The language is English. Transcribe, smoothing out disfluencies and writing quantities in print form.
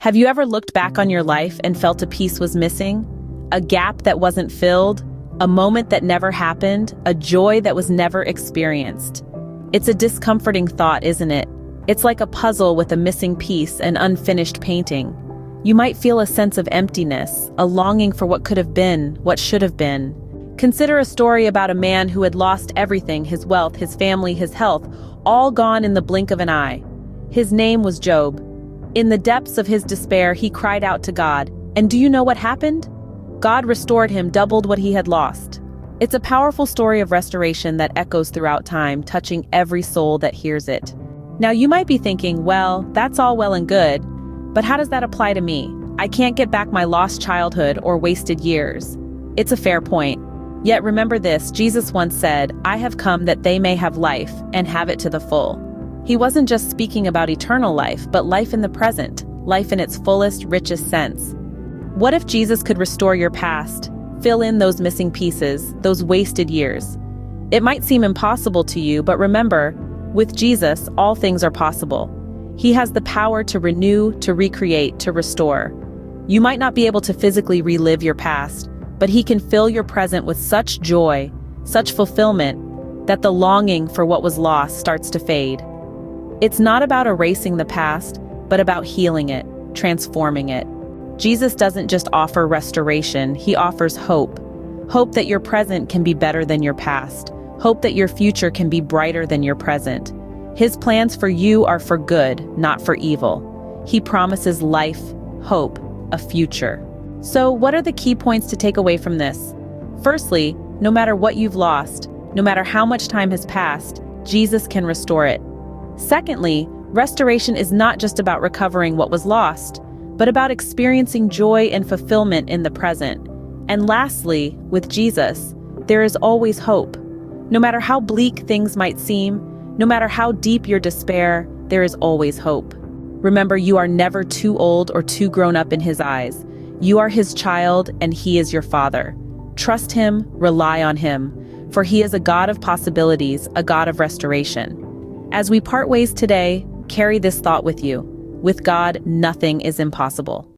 Have you ever looked back on your life and felt a piece was missing? A gap that wasn't filled? A moment that never happened? A joy that was never experienced? It's a discomforting thought, isn't it? It's like a puzzle with a missing piece, an unfinished painting. You might feel a sense of emptiness, a longing for what could have been, what should have been. Consider a story about a man who had lost everything, his wealth, his family, his health, all gone in the blink of an eye. His name was Job. In the depths of his despair, he cried out to God. And do you know what happened? God restored him, doubled what he had lost. It's a powerful story of restoration that echoes throughout time, touching every soul that hears it. Now you might be thinking, well, that's all well and good, but how does that apply to me? I can't get back my lost childhood or wasted years. It's a fair point. Yet remember this, Jesus once said, "I have come that they may have life and have it to the full." He wasn't just speaking about eternal life, but life in the present, life in its fullest, richest sense. What if Jesus could restore your past, fill in those missing pieces, those wasted years? It might seem impossible to you, but remember, with Jesus, all things are possible. He has the power to renew, to recreate, to restore. You might not be able to physically relive your past, but he can fill your present with such joy, such fulfillment, that the longing for what was lost starts to fade. It's not about erasing the past, but about healing it, transforming it. Jesus doesn't just offer restoration, he offers hope. Hope that your present can be better than your past. Hope that your future can be brighter than your present. His plans for you are for good, not for evil. He promises life, hope, a future. So what are the key points to take away from this? Firstly, no matter what you've lost, no matter how much time has passed, Jesus can restore it. Secondly, restoration is not just about recovering what was lost, but about experiencing joy and fulfillment in the present. And lastly, with Jesus, there is always hope. No matter how bleak things might seem, no matter how deep your despair, there is always hope. Remember, you are never too old or too grown up in his eyes. You are his child and he is your father. Trust him, rely on him, for he is a God of possibilities, a God of restoration. As we part ways today, carry this thought with you. With God, nothing is impossible.